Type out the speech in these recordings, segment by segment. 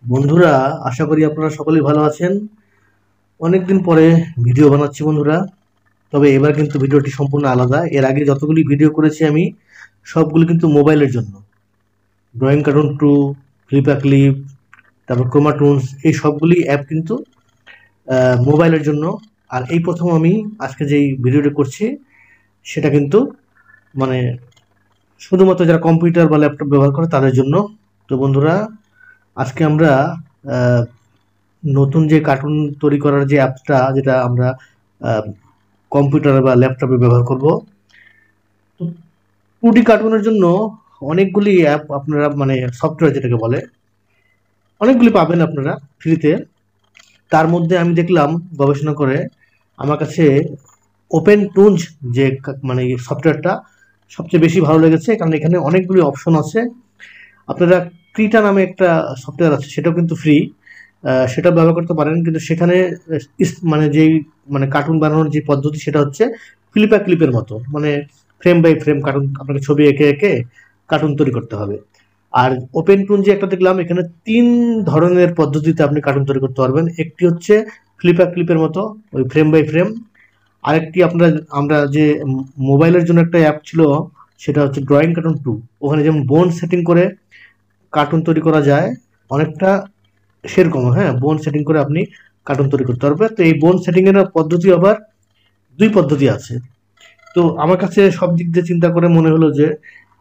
বন্ধুরা, আশা করি আপনারা সকলেই ভালো আছেন। অনেকদিন পরে ভিডিও বানাচ্ছি বন্ধুরা। তবে এবার কিন্তু ভিডিওটি সম্পূর্ণ আলাদা। এর আগে যতগুলি ভিডিও করেছি আমি সবগুলো কিন্তু মোবাইলের জন্য। ড্রয়িং কার্টুন টু, ফ্লিপা ক্লিপ, তারপর ক্রোমাটুনস, এই সবগুলি অ্যাপ কিন্তু মোবাইলের জন্য। আর এই প্রথম আমি আজকে যেই ভিডিওটি করছি সেটা কিন্তু মানে শুধুমাত্র যারা কম্পিউটার বা ল্যাপটপ ব্যবহার করে তাদের জন্য। তো বন্ধুরা, আজকে আমরা আহ, নতুন যে কার্টুন তৈরি করার যে অ্যাপটা, যেটা আমরা কম্পিউটার বা ল্যাপটপে ব্যবহার করব, তো 2D কার্টুনের জন্য অনেকগুলি অ্যাপ আপনারা সফটওয়্যার যেটাকে বলে অনেকগুলি পাবেন আপনারা ফ্রিতে। তার মধ্যে আমি দেখলাম গবেষণা করে আমার কাছে ওপেন টুনজ যে সফটওয়্যারটা সবচেয়ে বেশি ভালো লেগেছে, কারণ এখানে অনেকগুলি অপশন আছে। আপনারা ক্রিটা নামে একটা সফটওয়্যার আছে, সেটাও কিন্তু ফ্রি, সেটা ব্যবহার করতে পারেন। কিন্তু সেখানে যেই কার্টুন বানানোর যে পদ্ধতি সেটা হচ্ছে ফ্লিপা ক্লিপের মতো, ফ্রেম বাই ফ্রেম কার্টুন, আপনাকে ছবি এঁকে এঁকে কার্টুন তৈরি করতে হবে। আর ওপেন টুন যে একটা দেখলাম, এখানে 3 ধরনের পদ্ধতিতে আপনি কার্টুন তৈরি করতে পারবেন। একটি হচ্ছে ফ্লিপা ক্লিপের মতো, ওই ফ্রেম বাই ফ্রেম। আরেকটি আমরা আমরা যে মোবাইলের জন্য একটা অ্যাপ ছিল, সেটা হচ্ছে ড্রয়িং কার্টুন টু। ওখানে যেমন বোন সেটিং করে কার্টুন তৈরি করা যায়, অনেকটা সেরকম। হ্যাঁ, বোন সেটিং করে আপনি কার্টুন তৈরি করতে পারবেন। তো এই বোন সেটিং এর পদ্ধতি আবার 2 পদ্ধতি আছে। তো আমার কাছে সব দিক দিয়ে চিন্তা করে মনে হলো যে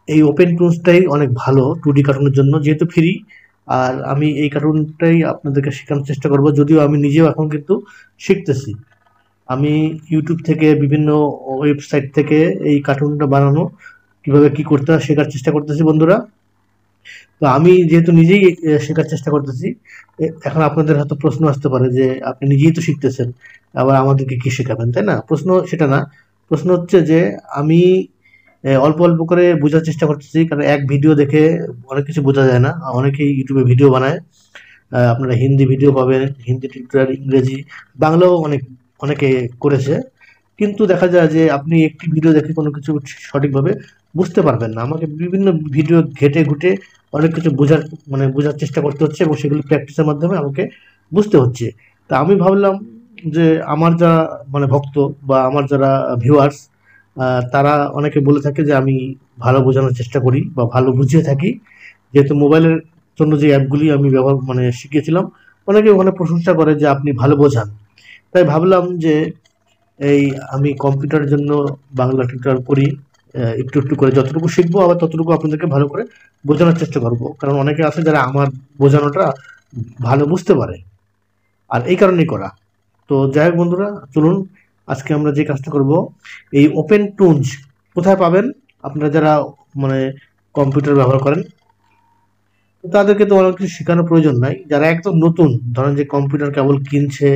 এই ওপেন টুলসটাই অনেক ভালো 2D কার্টুনের জন্য, যেহেতু ফ্রি। আর আমি এই কার্টুনটাই আপনাদেরকে শেখানোর চেষ্টা করব, যদিও আমি নিজেও এখন কিন্তু শিখতেছি। আমি ইউটিউব থেকে, বিভিন্ন ওয়েবসাইট থেকে এই কার্টুনটা বানানো কিভাবে কি করতে হয় শেখার চেষ্টা করতেছি বন্ধুরা। তো আমি যেহেতু নিজেই শেখার চেষ্টা করতেছি, এখন আপনাদের হয়তো প্রশ্ন আসতে পারে যে আপনি নিজেই তো শিখতেছেন, আবার আমাদেরকে কি শেখাবেন, তাই না? প্রশ্ন সেটা না। প্রশ্ন হচ্ছে যে আমি অল্প অল্প করে বোঝার চেষ্টা করতেছি, কারণ এক ভিডিও দেখে অনেক কিছু বোঝা যায় না। অনেকেই ইউটিউবে ভিডিও বানায়, আপনারা হিন্দি ভিডিও পাবেন, হিন্দি টিউটোরিয়াল, ইংরেজি, বাংলাও অনেকে করেছে। কিন্তু দেখা যায় যে আপনি একটি ভিডিও দেখে কোনো কিছু সঠিকভাবে বুঝতে পারবেন না। আমাকে বিভিন্ন ভিডিও ঘেটে ঘুটে অনেক কিছু বোঝার চেষ্টা করতে হচ্ছে, এবং সেগুলো প্র্যাকটিসের মাধ্যমে আমাকে বুঝতে হচ্ছে। তা আমি ভাবলাম যে আমার যারা ভক্ত বা আমার যারা ভিউয়ার্স, তারা অনেকে বলে থাকে যে আমি ভালো বোঝানোর চেষ্টা করি বা ভালো বুঝিয়ে থাকি, যেহেতু মোবাইলের জন্য যে অ্যাপগুলি আমি ব্যবহার শিখিয়েছিলাম, অনেকে ওখানে প্রশংসা করে যে আপনি ভালো বোঝান। তাই ভাবলাম যে এই আমি কম্পিউটারের জন্য বাংলা টিউটোরিয়াল করি, একটু একটু করে যতটুকু শিখবো আবার ততটুকু আপনাদেরকে ভালো করে বোঝানোর চেষ্টা করব, কারণ অনেকে আছে যারা আমার বোঝানোটা ভালো বুঝতে পারে। আর এই কারণেই করা। তো যাই হোক বন্ধুরা, চলুন আজকে আমরা যে কাজটা করব, এই ওপেন টুনজ কোথায় পাবেন? আপনারা যারা মানে কম্পিউটার ব্যবহার করেন, তো তাদেরকে তো অনেক কিছু শেখানোর প্রয়োজন নাই। যারা একদম নতুন, ধরেন যে কম্পিউটার কেবল কিনছে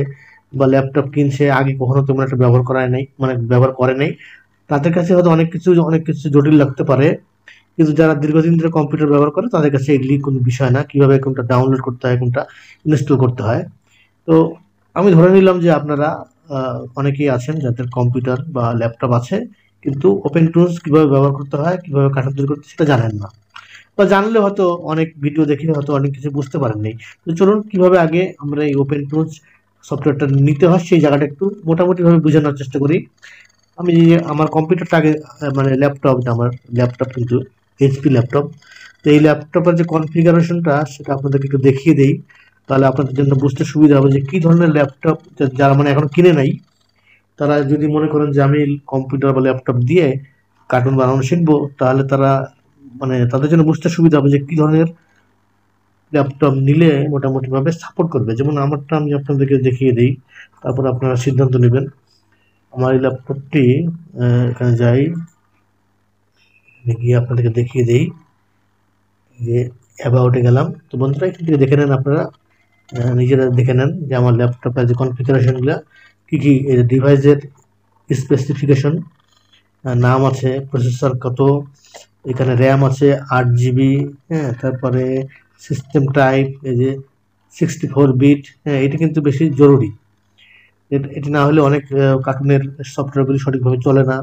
বা ল্যাপটপ কিনছে, আগে কখনো তেমন একটা ব্যবহার করায় নাই, ব্যবহার করে নাই, তাদের কাছে হয়তো অনেক কিছু জটিল লাগতে পারে। কিন্তু যারা দীর্ঘদিন ধরে কম্পিউটার ব্যবহার করে তাদের কাছে এগুলি কোনো বিষয় না, কিভাবে কোনটা ডাউনলোড করতে হয়, কোনটা ইনস্টল করতে হয়। তো আমি ধরে নিলাম যে আপনারা অনেকেই আছেন যাদের কম্পিউটার বা ল্যাপটপ আছে, কিন্তু ওপেন টুলস কিভাবে ব্যবহার করতে হয়, কিভাবে কার্টুন তৈরি করতে হয়, সেটা জানেন না। বা জানলে হয়তো অনেক ভিডিও দেখে হয়তো অনেক কিছু বুঝতে পারেননি। তো চলুন কিভাবে আগে আমরা এই ওপেন টুলস সফটওয়্যারটা নিতে হয় সেই জায়গাটা একটু মোটামুটি ভাবে বোঝানোর চেষ্টা করি। আমি আমার কম্পিউটারটা আগে, ল্যাপটপ, আমার ল্যাপটপ কিন্তু এইচপি ল্যাপটপ। তো এই ল্যাপটপের যে কনফিগারেশনটা সেটা আপনাদেরকে একটু দেখিয়ে দেই, তাহলে আপনাদের জন্য বুঝতে সুবিধা হবে যে কি ধরনের ল্যাপটপ যারা এখনো কিনে নাই, তারা যদি মনে করেন যে আমি কম্পিউটার বা ল্যাপটপ দিয়ে কার্টুন বানানো শিখবো, তাহলে তারা তাদের জন্য বুঝতে সুবিধা হবে যে কি ধরনের ল্যাপটপ নিলে মোটামুটি ভাবে সাপোর্ট করবে। যেমন আমারটা আমি আপনাদেরকে দেখিয়ে দিই, তারপর আপনারা সিদ্ধান্ত নেবেন। আমার এই ল্যাপটপটি, এখানে যাই, গিয়ে আপনাদেরকে দেখিয়ে দিই যে অ্যাবাউটে গেলাম। তো বন্ধুরা এখান থেকে দেখে নেন আপনারা, নিজেরা দেখে নেন যে আমার ল্যাপটপের যে কনফিগারেশনগুলো কি কি, ডিভাইসের স্পেসিফিকেশন, নাম আছে, প্রসেসর কত, এখানে র্যাম আছে 8 জিবি, হ্যাঁ, তারপরে সিস্টেম টাইপ, এই যে 64 বিট। হ্যাঁ, এটা কিন্তু বেশি জরুরি। এটা না হলে অনেক কার্টুনের সফটওয়্যারগুলি সঠিকভাবে চলে না।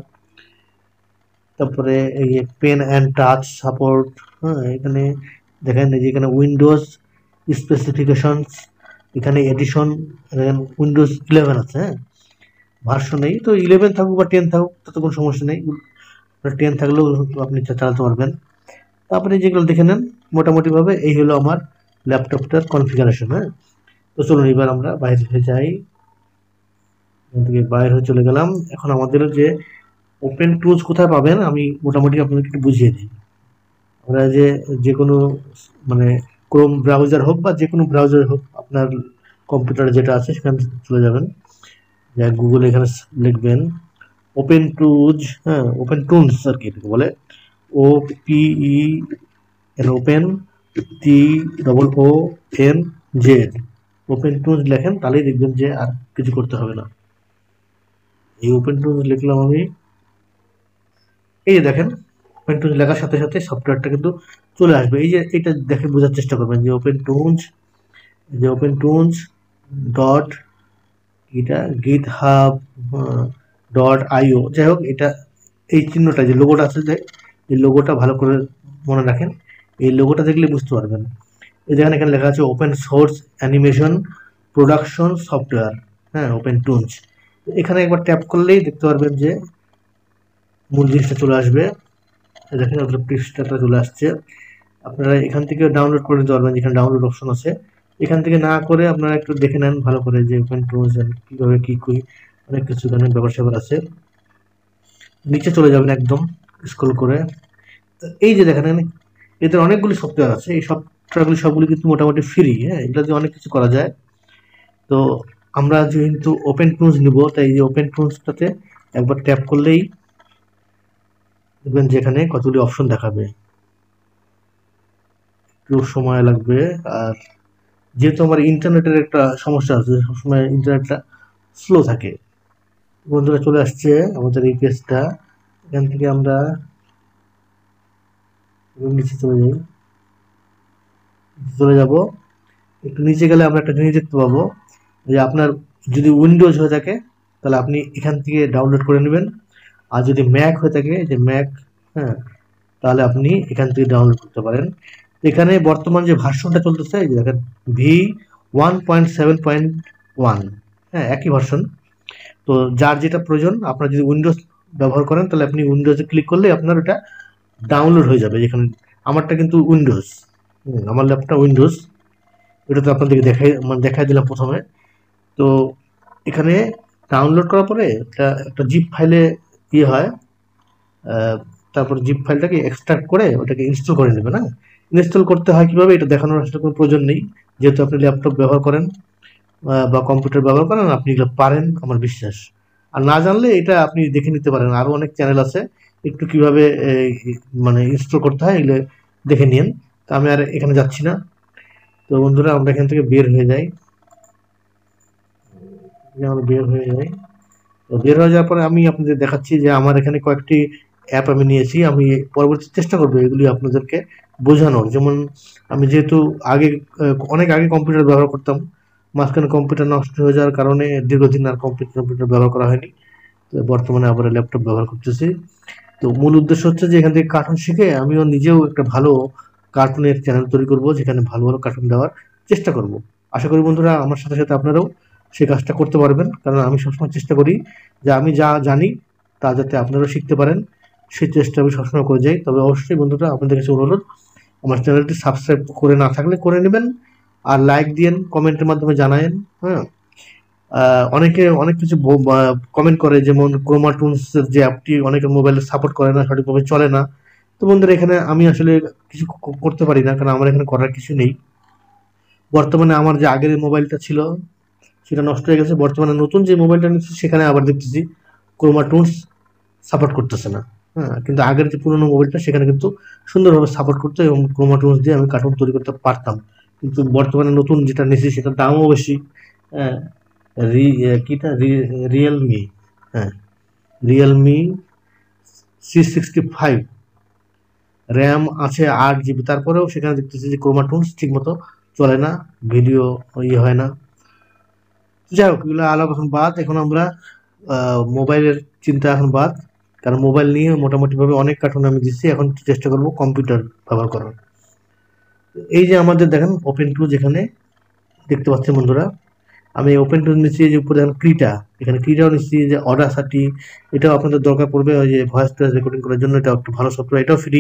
তারপরে এই পেন অ্যান্ড টাচ সাপোর্ট। হ্যাঁ, এখানে দেখেন এই যে এখানে উইন্ডোজ স্পেসিফিকেশনস, এখানে এডিশন, উইন্ডোজ 11 আছে, হ্যাঁ, ভার্সন নেই তো 11 থাকুক বা 10 থাকুক তাতে কোনো সমস্যা নেই, 10 থাকলেও আপনি চালাতে পারবেন। তারপরে যেগুলো দেখে নেন মোটামুটিভাবে। এই হলো আমার ল্যাপটপটার কনফিগারেশন। হ্যাঁ, তো চলুন এবার আমরা বাইরে হয়ে যাই, এখান থেকে বাইরে হয়ে চলে গেলাম। এখন আমাদের যে ওপেন টুলস কোথায় পাবেন আমি মোটামুটি আপনাদেরকে একটু বুঝিয়ে দিই। আমরা যে কোনো মানে ক্রোম ব্রাউজার হোক বা যে কোনো ব্রাউজার হোক, আপনার কম্পিউটারে যেটা আছে সেখানে চলে যাবেন, গুগল এখানে লিখবেন ওপেন টুলস, হ্যাঁ, ওপেন টুলস আর কি এটাকে বলে, OPE open TOONZ, open tools লেখেন তাহলেই দেখবেন যে আর কিছু করতে হবে না। এই ওপেন টুলস লিখলাম আমি, এই যে দেখেন ওপেন টুলস লেখার সাথে সাথে সফটওয়্যারটা কিন্তু চলে আসবে। এই যে এটা দেখে বোঝার চেষ্টা করবেন যে ওপেন টুলস ডট এটা গিটহাব .io, যাই হোক এটা এই চিহ্নটা যে লোগোটা আছে, যে এই লোগোটা ভালো করে মনে রাখেন, এই লোগোটা দেখলে বুঝতে পারবেন। এই দেখেন এখানে লেখা আছে open source animation production software, হ্যাঁ, ওপেন টুলস। এখানে একবার ট্যাপ করলেই দেখতে পারবেন যে মূল জিনিসটা চলে আসবে। দেখেন আপনার পৃষ্ঠাটা চলে আসছে। আপনারা এখান থেকে ডাউনলোড করে নিতে পারবেন, যেখানে ডাউনলোড অপশন আছে। এখান থেকে না করে আপনারা একটু দেখে নেন ভালো করে যে ওপেন টুলস কীভাবে কী করি, অনেক কিছু এখানে ব্যাপার স্যাপার আছে। নিচে চলে যাবেন একদম স্ক্রল করে, এই যে দেখেন এদের অনেকগুলি সফটওয়্যার আছে। এই সফটওয়্যারগুলি সবগুলি কিন্তু মোটামুটি ফ্রি, হ্যাঁ, এগুলো দিয়ে অনেক কিছু করা যায়। তো আমরা যেহেতু ওপেন টুলস নিব, তাই এই যে ওপেন টুলসটাতে একবার ট্যাপ করলেই দেখবেন যেখানে কতগুলি অপশন দেখাবে, একটু সময় লাগবে। আর যেহেতু আমার ইন্টারনেটের একটা সমস্যা আছে, সবসময় ইন্টারনেটটা স্লো থাকে। বন্ধুরা চলে আসছে আমাদের এই পেজটা, এখান থেকে আমরা নিচে চলে যাব। একটু নিচে গেলে আমরা একটা জিনিস দেখতে পাবো যে আপনার যদি উইন্ডোজ হয়ে থাকে তাহলে আপনি এখান থেকে ডাউনলোড করে নেবেন, আর যদি ম্যাক হয়ে থাকে যে ম্যাক, হ্যাঁ, তাহলে আপনি এখান থেকে ডাউনলোড করতে পারেন। এখানে বর্তমান যে ভার্সনটা চলতেছে এই যে দেখেন V1.7.1, হ্যাঁ, একই ভার্সন। তো যার যেটা প্রয়োজন, আপনার যদি উইন্ডোজ ব্যবহার করেন তাহলে আপনি উইন্ডোজে ক্লিক করলে আপনার ওটা ডাউনলোড হয়ে যাবে। যেখানে আমারটা কিন্তু উইন্ডোজ, আমার ল্যাপটপটা উইন্ডোজ, এটা তো আপনাদেরকে দেখাই দিলাম প্রথমে। তো এখানে ডাউনলোড করার পরে একটা জিপ ফাইলে ইয়ে হয়, তারপর জিপ ফাইলটাকে এক্সট্রাক্ট করে ওটাকে ইনস্টল করে নেবেন। হ্যাঁ, ইনস্টল করতে হয় কীভাবে এটা দেখানোর আসলে কোনো প্রয়োজন নেই, যেহেতু আপনি ল্যাপটপ ব্যবহার করেন বা কম্পিউটার ব্যবহার করেন, আপনি এগুলো পারেন আমার বিশ্বাস। আর না জানলে এটা আপনি দেখে নিতে পারেন, আরও অনেক চ্যানেল আছে একটু কীভাবে মানে ইনস্টল করতে হয় এগুলো দেখে নিন। তো আমি আর এখানে যাচ্ছি না। তো বন্ধুরা আমরা এখান থেকে বের হয়ে যাই, তো বের হয়ে যাওয়ার পরে আমি আপনাদের দেখাচ্ছি যে আমার এখানে কয়েকটি অ্যাপ আমি নিয়েছি। আমি পরবর্তী চেষ্টা করবো এগুলি আপনাদেরকে বোঝানোর। যেমন আমি যেহেতু অনেক আগে কম্পিউটার ব্যবহার করতাম, মাঝখানে কম্পিউটার নষ্ট হয়ে যাওয়ার কারণে দীর্ঘদিন আর কম্পিউটার ব্যবহার করা হয়নি। তো বর্তমানে আবার ল্যাপটপ ব্যবহার করতেছি। তো মূল উদ্দেশ্য হচ্ছে যে এখান থেকে কার্টুন শিখে আমিও নিজেও একটা ভালো কার্টুনের চ্যানেল তৈরি করব, যেখানে ভালো ভালো কার্টুন দেওয়ার চেষ্টা করব। আশা করি বন্ধুরা আমার সাথে সাথে আপনারাও সেই কাজটা করতে পারবেন, কারণ আমি সবসময় চেষ্টা করি যে আমি যা জানি তা যাতে আপনারাও শিখতে পারেন, সেই চেষ্টা আমি সবসময় করে যাই। তবে অবশ্যই বন্ধুরা আপনাদের কাছে অনুরোধ, আমার চ্যানেলটি সাবস্ক্রাইব করে না থাকলে করে নেবেন, আর লাইক দিয়েন, কমেন্টের মাধ্যমে জানায়েন। হ্যাঁ, অনেকে অনেক কিছু কমেন্ট করে, যেমন ক্রোমা টুলসের যে অ্যাপটি অনেকের মোবাইলে সাপোর্ট করে না, সঠিকভাবে চলে না। তো বন্ধুরা এখানে আমি আসলে কিছু করতে পারি না, কারণ আমার এখানে করার কিছু নেই। বর্তমানে আমার যে আগের মোবাইলটা ছিল সেটা নষ্ট হয়ে গেছে, বর্তমানে নতুন যে মোবাইলটা নিচ্ছি সেখানে আবার দেখতেছি ক্রোমা টুলস সাপোর্ট করতেছে না। হ্যাঁ, কিন্তু আগের যে পুরোনো মোবাইলটা সেখানে কিন্তু সুন্দরভাবে সাপোর্ট করতো এবং ক্রোমা টুলস দিয়ে আমি কার্টুন তৈরি করতে পারতাম। কিন্তু বর্তমানে নতুন যেটা নিয়েছি সেটার দামও বেশি। হ্যাঁ, রিয়েলমি, হ্যাঁ, রিয়েলমি C65, র্যাম আছে 8 GB, তারপরেও সেখানে দেখতেছি যে ক্রোমা টুলস ঠিক মতো চলে না, ভিডিও ইয়ে হয় না। যাই হোক এগুলো আলাপ এখন বাদ, এখন আমরা মোবাইলের চিন্তা এখন বাদ, কারণ মোবাইল নিয়ে মোটামুটিভাবে অনেক কার্টুন আমি দিচ্ছি, এখন চেষ্টা করবো কম্পিউটার ব্যবহার করার। এই যে আমাদের দেখেন ওপেন টু যেখানে দেখতে পাচ্ছেন বন্ধুরা, আমি ওপেন টু নিচ্ছি, যে উপরে দেখেন ক্রিটা, এখানে ক্রিটাও নিচ্ছি, যে অডাসাটি, এটাও আপনাদের দরকার পড়বে ওই যে ভয়েস টয়েস রেকর্ডিং করার জন্য, এটা একটু ভালো সফটওয়্যার, এটাও ফ্রি।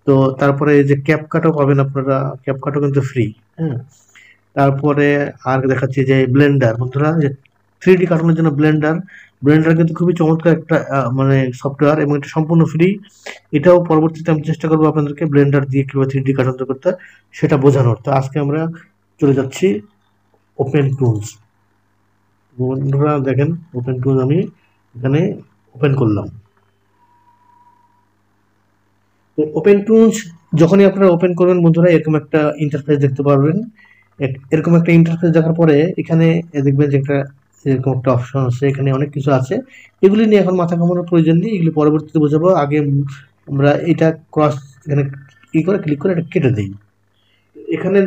তো তারপরে এই যে ক্যাপকাটও পাবেন আপনারা, ক্যাপকাটও কিন্তু ফ্রি। হ্যাঁ, তারপরে আর দেখাচ্ছি যে ব্লেন্ডার বন্ধুরা, যে 3D কার্টুনের জন্য ব্লেন্ডার, ব্লেন্ডার কিন্তু খুবই চমৎকার একটা মানে সফটওয়্যার, এবং এটা সম্পূর্ণ ফ্রি। এটাও পরবর্তীতে আমি চেষ্টা করবো আপনাদেরকে ব্লেন্ডার দিয়ে কিভাবে 3D কার্টুন তৈরি করতে হয় সেটা বোঝানোর। তো আজকে আমরা চলে যাচ্ছি ওপেন টুলস। বন্ধুরা দেখেন ওপেন টুলস আমি এখানে ওপেন করলাম। তো ওপেন টুলস যখনই আপনারা ওপেন করবেন বন্ধুরা, এরকম একটা ইন্টারফেস দেখতে পারবেন। এরকম একটা ইন্টারফেস দেখার পরে এখানে দেখবেন যে একটা এরকম একটা অপশন আছে, এখানে অনেক কিছু আছে। এগুলি নিয়ে এখন মাথা ঘামানোর প্রয়োজন নেই, এগুলি পরবর্তীতে বোঝাবো। আগে আমরা এটা ক্রস এখানে করে ক্লিক করে এটা কেটে দিই। এখানে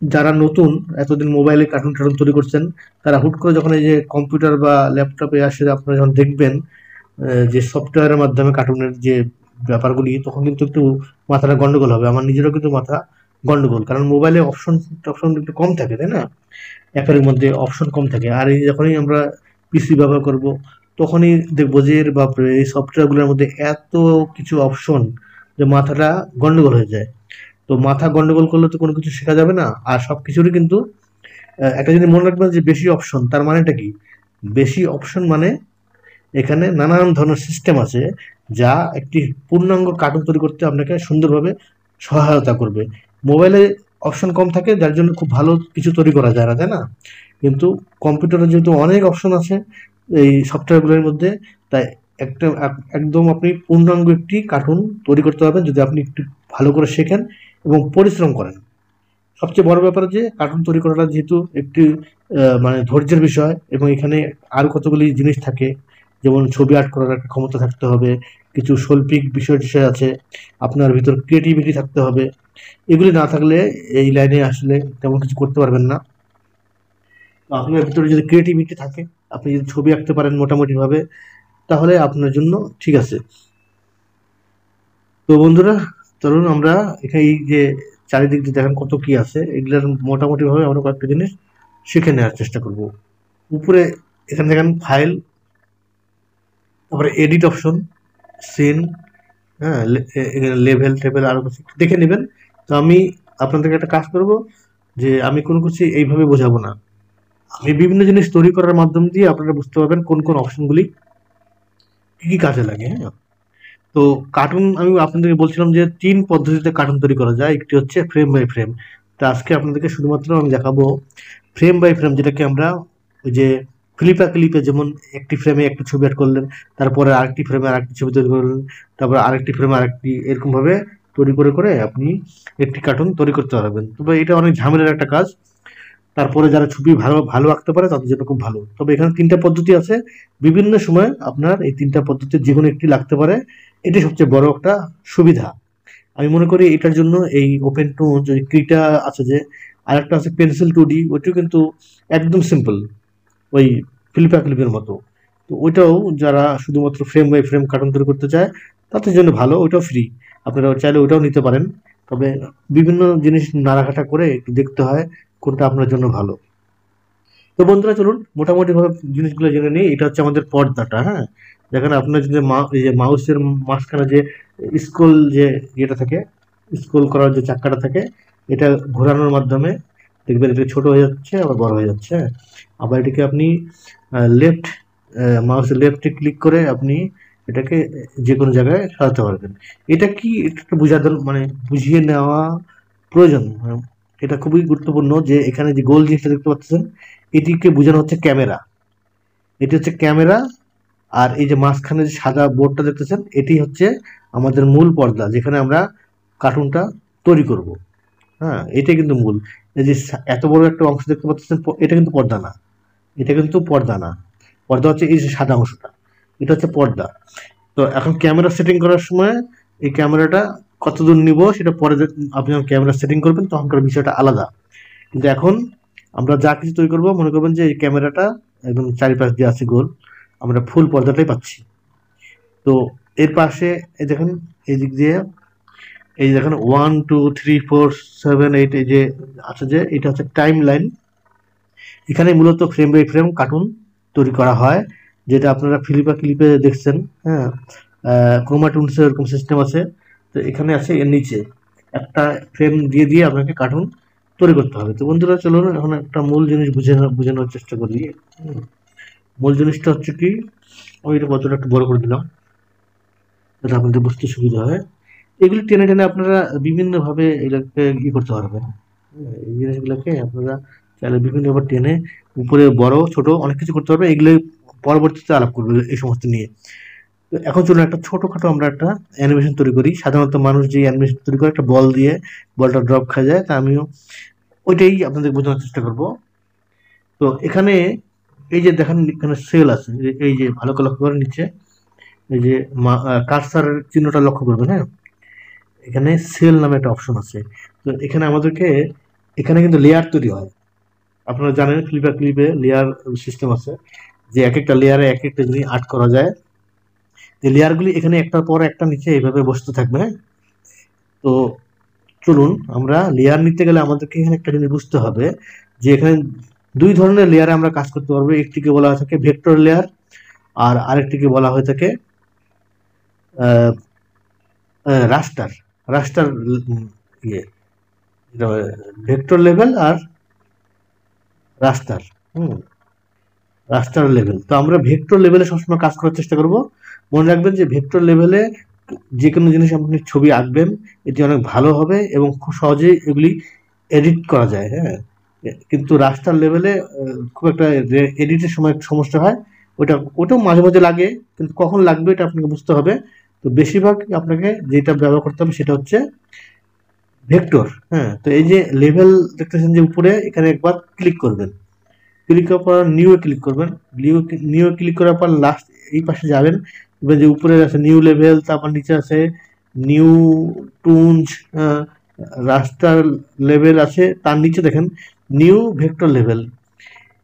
যারা নতুন এতদিন মোবাইলে কার্টুন টার্টুন তৈরি করছেন, তারা হুট করে যখন এই যে কম্পিউটার বা ল্যাপটপে আসে আপনারা যখন দেখবেন যে সফটওয়্যারের মাধ্যমে কার্টুনের যে ব্যাপারগুলি, তখন কিন্তু একটু মাথাটা গন্ডগোল হবে। আমার নিজেরও কিন্তু মাথা গন্ডগোল, কারণ মোবাইলে অপশন টপশন একটু কম থাকে, তাই না? অ্যাপের মধ্যে অপশন কম থাকে। আর এই যখনই আমরা পিসি ব্যবহার করব, তখনই দেখবো যে এর বাপরে, এই সফটওয়্যারগুলোর মধ্যে এত কিছু অপশন যে মাথাটা গন্ডগোল হয়ে যায়। তো মাথা গন্ডগোল করলে তো কোনো কিছু শেখা যাবে না। আর সব কিছুরই কিন্তু একটা জিনিস মনে রাখবেন যে বেশি অপশন তার মানেটা কি? বেশি অপশন মানে এখানে নানান ধরনের সিস্টেম আছে, যা একটি পূর্ণাঙ্গ কার্টুন তৈরি করতে আপনাকে সুন্দরভাবে সহায়তা করবে। মোবাইলে অপশন কম থাকে, যার জন্য খুব ভালো কিছু তৈরি করা যায় না, তাই না? কিন্তু কম্পিউটারে যেহেতু অনেক অপশন আছে এই সফটওয়্যারগুলোর মধ্যে, তাই একটা একদম আপনি পূর্ণাঙ্গ একটি কার্টুন তৈরি করতে পারবেন যদি আপনি একটু ভালো করে শেখেন এবং পরিশ্রম করেন। সবচেয়ে বড় ব্যাপার যে কার্টুন তৈরি করাটা যেহেতু একটি মানে ধৈর্যের বিষয়, এবং এখানে আরো কতগুলি জিনিস থাকে, যেমন ছবি আর্ট করার একটা ক্ষমতা থাকতে হবে, কিছু শৈল্পিক বিষয় টিষয় আছে, আপনার ভিতর ক্রিয়েটিভিটি থাকতে হবে। এগুলি না থাকলে এই লাইনে আসলে তেমন কিছু করতে পারবেন না। তো আপনার ভিতরে যদি ক্রিয়েটিভিটি থাকে, আপনি যদি ছবি আঁকতে পারেন মোটামুটি ভাবে, তাহলে আপনার জন্য ঠিক আছে। তো বন্ধুরা চলুন আমরা এখানে এই যে চারিদিক দিয়ে দেখেন কত কি আছে, এগুলোর মোটামুটি ভাবে আমরা কয়েকটা জিনিস শিখে নেওয়ার চেষ্টা করব। উপরে এখানে দেখেন ফাইল, তারপরে এডিট অপশন, সিন, হ্যাঁ, এখানে লেভেল টেবিল আরো কিছু একটু দেখে নেবেন। তো আমি আপনাদেরকে একটা কাজ করব, যে আমি কোনো কিছু এইভাবে বোঝাবো না, আমি বিভিন্ন জিনিস তৈরি করার মাধ্যম দিয়ে আপনারা বুঝতে পারবেন কোন কোন অপশনগুলি কি কি কাজে লাগে। হ্যাঁ, তো কার্টুন আমি আপনাদেরকে বলছিলাম যে ৩ পদ্ধতিতে কার্টুন তৈরি করা যায়। একটি হচ্ছে ফ্রেম বাই ফ্রেম। তো আজকে আপনাদেরকে শুধুমাত্র আমি দেখাবো ফ্রেম বাই ফ্রেম, যেটাকে আমরা ওই যে ক্লিপে যেমন একটি ফ্রেমে একটি ছবি অ্যাড করলেন, তারপরে আরেকটি ফ্রেমে আরেকটি ছবি তৈরি করলেন, তারপরে আরেকটি ফ্রেমে আরেকটি, এরকম ভাবে তৈরি করে করে আপনি একটি কার্টুন তৈরি করতে পারবেন। তবে এটা অনেক ঝামেলার একটা কাজ। তারপরে যারা ছবি ভালো ভালো আঁকতে পারে তাদের জন্য খুব ভালো। তবে এখানে ৩টা পদ্ধতি আছে, বিভিন্ন সময় আপনার এই ৩টা পদ্ধতির যেকোনো একটি লাগতে পারে। এটি সবচেয়ে বড় একটা সুবিধা। আমি মনে করি এটার জন্য এই ওপেন টু যে ক্রিটা আছে, যে আরেকটা আছে পেন্সিল 2D, ওইটাও কিন্তু একদম সিম্পল, ওই ক্লিপের মতো। তো ওইটাও যারা শুধুমাত্র ফ্রেম বাই ফ্রেম কার্টুন তৈরি করতে চায় তাদের জন্য ভালো, ওইটাও ফ্রি। আপনারা চাইলে ওইটাও নিতে পারেন। তবে বিভিন্ন জিনিস নাড়াঘাটা করে একটু দেখতে হয় কোনটা আপনার জন্য ভালো। তো বন্ধুরা চলুন মোটামুটি ভাবে জিনিসগুলো জেনে নিই। এটা হচ্ছে আমাদের পর্দাটা। হ্যাঁ, দেখেন আপনার যদি এই যে মাউসের মাঝখানে যে স্ক্রোল যে ইয়েটা থাকে, স্ক্রোল করার যে চাক্কাটা থাকে, এটা ঘোরানোর মাধ্যমে দেখবেন এটা ছোট হয়ে যাচ্ছে আবার বড় হয়ে যাচ্ছে। হ্যাঁ, আবার এটাকে আপনি লেফট মাউসের লেফটে ক্লিক করে আপনি এটাকে যে কোনো জায়গায় সরাতে পারবেন। এটা কি একটু মানে বুঝিয়ে নেওয়া প্রয়োজন। এটা খুবই গুরুত্বপূর্ণ যে এখানে যে গোল জিনিসটা দেখতে পাচ্ছেন, এটিকে বোঝানো হচ্ছে ক্যামেরা। এটি হচ্ছে ক্যামেরা। আর এই যে মাঝখানে যে সাদা বোর্ডটা দেখতেছেন, এটি হচ্ছে আমাদের মূল পর্দা, যেখানে আমরা কার্টুনটা তৈরি করব। হ্যাঁ, এটাই কিন্তু মূল। এই যে এত বড় একটা অংশ দেখতে পাচ্ছেন, এটা কিন্তু পর্দা না। এটা কিন্তু পর্দা না। পর্দা হচ্ছে এই যে সাদা অংশটা, এটা হচ্ছে পর্দা। তো এখন ক্যামেরা সেটিং করার সময় এই ক্যামেরাটা কতদূর নিব সেটা পরে আপনি যখন ক্যামেরা সেটিং করবেন তখনকার বিষয়টা আলাদা। কিন্তু এখন আমরা যা কিছু তৈরি করবো, মনে করবেন যে এই ক্যামেরাটা একদম চারিপাশ দিয়ে আছে গোল, আমরা ফুল পর্দাটাই পাচ্ছি। তো এর পাশে এই দেখেন, এই দিক দিয়ে এই যে দেখেন 1 2 3 4 7 8 এই যে আছে, যে এটা হচ্ছে টাইম লাইন। এখানে মূলত ফ্রেম বাই ফ্রেম কার্টুন তৈরি করা হয়, যেটা আপনারা ফিলিপা ক্লিপে দেখছেন। হ্যাঁ, ক্রোমাটুনসের এরকম সিস্টেম আছে। তো এখানে আছে এর নিচে একটা ফ্রেম দিয়ে দিয়ে আপনাকে কার্টুন তৈরি করতে হবে। তো বন্ধুরা চলুন এখন একটা মূল জিনিস বোঝানোর চেষ্টা করি। মূল জিনিসটা হচ্ছে কি, আমি এটা কতটা একটু বড় করে দিলাম যাতে আপনাদের বুঝতে সুবিধা হয়। এগুলি টেনে টেনে আপনারা বিভিন্নভাবে এটাকে করতে পারবেন। এই জিনিসগুলোকে আপনারা চাইলে বিভিন্নভাবে টেনে উপরে বড় ছোট অনেক কিছু করতে পারবেন। এগুলো পরবর্তীতে আলাপ করবো এই সমস্ত নিয়ে। তো এখন চলুন একটা ছোটখাটো আমরা একটা অ্যানিমেশন তৈরি করি। সাধারণত মানুষ যে অ্যানিমেশন তৈরি করে একটা বল দিয়ে, বলটা ড্রপ খাওয়া যায়, তা আমিও ওইটাই আপনাদের বোঝানোর চেষ্টা করব। তো এখানে এই যে দেখেন এখানে সেল আছে, এই যে ভালো করে লক্ষ্য করেন নিচে এই যে কার্সারের চিহ্নটা লক্ষ্য করবেন। হ্যাঁ, এখানে সেল নামে একটা অপশন আছে। তো এখানে আমাদেরকে এখানে কিন্তু লেয়ার তৈরি হয়। আপনারা জানেন ক্লিপে লেয়ার সিস্টেম আছে, যে এক একটা লেয়ারে এক একটা জিনিস আর্ট করা যায়। যে লেয়ারগুলি এখানে একটার পর একটা নিচে এইভাবে বসতে থাকবে। হ্যাঁ, তো চলুন আমরা লেয়ার নিতে গেলে আমাদেরকে এখানে একটা জিনিস বুঝতে হবে, যে এখানে দুই ধরনের লেয়ারে আমরা কাজ করতে পারবো। একটিকে বলা হয়ে থাকে ভেক্টর লেয়ার, আর আরেকটিকে বলা হয়ে থাকে রাস্টার। রাস্টার ইয়ে ভেক্টর লেভেল আর রাস্টার। হুম, রাস্টার লেভেল। তো আমরা ভেক্টর লেভেলে সবসময় কাজ করার চেষ্টা করব। মনে রাখবেন যে ভেক্টর লেভেলে যে কোনো জিনিস আপনি ছবি আঁকবেন এটি অনেক ভালো হবে এবং খুব সহজেই এগুলি এডিট করা যায়। হ্যাঁ, কিন্তু রাস্টার লেভেলে খুব একটা এডিটের সময় সমস্যা হয়। ওটাও মাঝে মাঝে লাগে, কিন্তু কখন লাগবে এটা আপনাকে বুঝতে হবে। তো বেশিরভাগ আপনাকে যেটা ব্যবহার করতে হবে সেটা হচ্ছে ভেক্টর। হ্যাঁ, তো এই যে লেভেল দেখতেছেন যে উপরে, এখানে একবার ক্লিক করবেন। ক্লিক করার পর নিউ এ ক্লিক করবেন। নিউ এ ক্লিক করার পর লাস্ট এই পাশে যাবেন, দেখবেন যে উপরে আছে নিউ লেভেল, তারপর নিচে আছে নিউ টুনস, রাস্টার লেভেল আছে, তার নিচে দেখেন নিউ ভেক্টর লেভেল।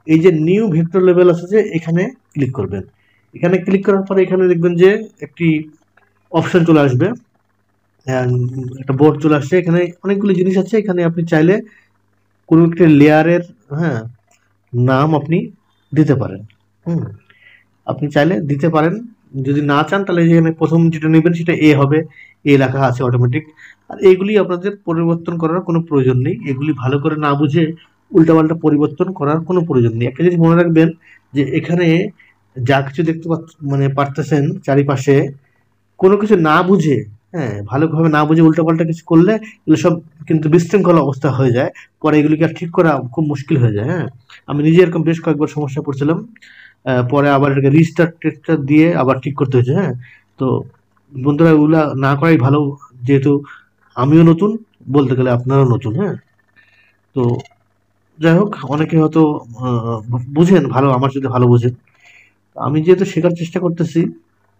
এই যে নিউ ভেক্টর লেভেল আছে, যে এখানে ক্লিক করবেন। এখানে ক্লিক করার পরে এখানে দেখবেন যে একটি অপশন চলে আসবে, একটা বোর্ড চলে আসছে। এখানে অনেকগুলো জিনিস আছে, এখানে আপনি চাইলে কোনো একটা লেয়ারের, হ্যাঁ, নাম আপনি দিতে পারেন। হুম, আপনি চাইলে দিতে পারেন। যদি না চান তাহলে যেখানে প্রথম যেটা নেবেন সেটা এ হবে, এ লেখা আছে অটোমেটিক। আর এগুলি আপনাদের পরিবর্তন করার কোনো প্রয়োজন নেই। এগুলি ভালো করে না বুঝে উল্টাপাল্টা পরিবর্তন করার কোনো প্রয়োজন নেই। একটা জিনিস মনে রাখবেন, যে এখানে যা কিছু দেখতে পারতেছেন চারিপাশে, কোনো কিছু না বুঝে, হ্যাঁ, ভালোভাবে না বুঝে উল্টাপাল্টা কিছু করলে এগুলো সব কিন্তু বিশৃঙ্খল অবস্থা হয়ে যায়। পরে এগুলিকে আর ঠিক করা খুব মুশকিল হয়ে যায়। হ্যাঁ, আমি নিজে এরকম বেশ কয়েকবার সমস্যা পড়ছিলাম। পরে আবার এটাকে রিস্টার্ট টেস্টার দিয়ে আবার ঠিক করতে হয়েছে। হ্যাঁ, তো বন্ধুরা ওগুলা না করাই ভালো, যেহেতু আমিও নতুন, বলতে গেলে আপনারাও নতুন। হ্যাঁ, তো যাই হোক, অনেকে হয়তো বুঝেন ভালো, আমার সাথে ভালো বুঝেন। আমি যেহেতু শেখার চেষ্টা করতেছি,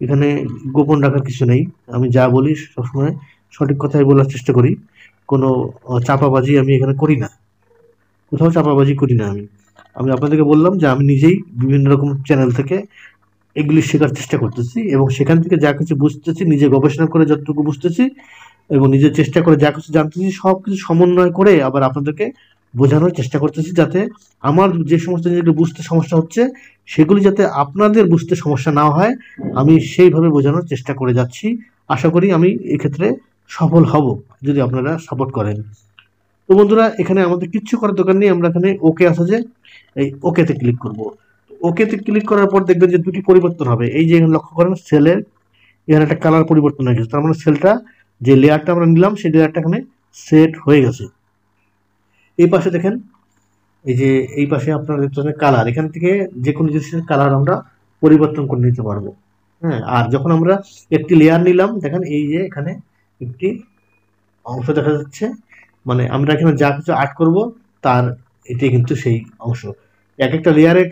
এখানে গোপন রাখার কিছু নেই। আমি যা বলি সবসময় সঠিক কথাই বলার চেষ্টা করি। কোনো চাপাবাজি আমি এখানে করি না, কোথাও চাপাবাজি করি না। আমি আমি আপনাদেরকে বললাম যে আমি নিজেই বিভিন্ন রকম চ্যানেল থেকে এগুলি শেখার চেষ্টা করতেছি, এবং সেখান থেকে যা কিছু বুঝতেছি, নিজে গবেষণা করে যতটুকু বুঝতেছি এবং নিজের চেষ্টা করে যা কিছু জানতেছি, সব কিছু সমন্বয় করে আবার আপনাদেরকে বোঝানোর চেষ্টা করতেছি, যাতে আমার যে সমস্ত জিনিসগুলো বুঝতে সমস্যা হচ্ছে সেগুলি যাতে আপনাদের বুঝতে সমস্যা না হয়, আমি সেইভাবে বোঝানোর চেষ্টা করে যাচ্ছি। আশা করি আমি এক্ষেত্রে সফল হব যদি আপনারা সাপোর্ট করেন। তো বন্ধুরা এখানে আমাদের কিচ্ছু করার দরকার নেই। আমরা এখানে ওকে আছে, যে এই ওকেতে ক্লিক করব। ওকেতে ক্লিক করার পর দেখবেন যে দুটি পরিবর্তন হবে। এই যে এখানে লক্ষ্য করেন সেলের এখানে একটা কালার পরিবর্তন হয়ে গেছে, তার মানে সেলটা যে লেয়ারটা আমরা নিলাম সেই লেয়ারটা এখানে সেট হয়ে গেছে। এই পাশে দেখেন, এই যে এই পাশে আপনারা দেখতে পাচ্ছেন কালার, এখান থেকে যে কোনো জিনিসের কালার আমরা পরিবর্তন করে নিতে পারবো। হ্যাঁ, আর যখন আমরা একটি লেয়ার নিলাম, দেখেন এই যে এখানে একটি অংশ দেখা যাচ্ছে, মানে আমরা এখানে যা কিছু আর্ট করব তার এটাই কিন্তু সেই অংশ। এক একটা লেয়ারে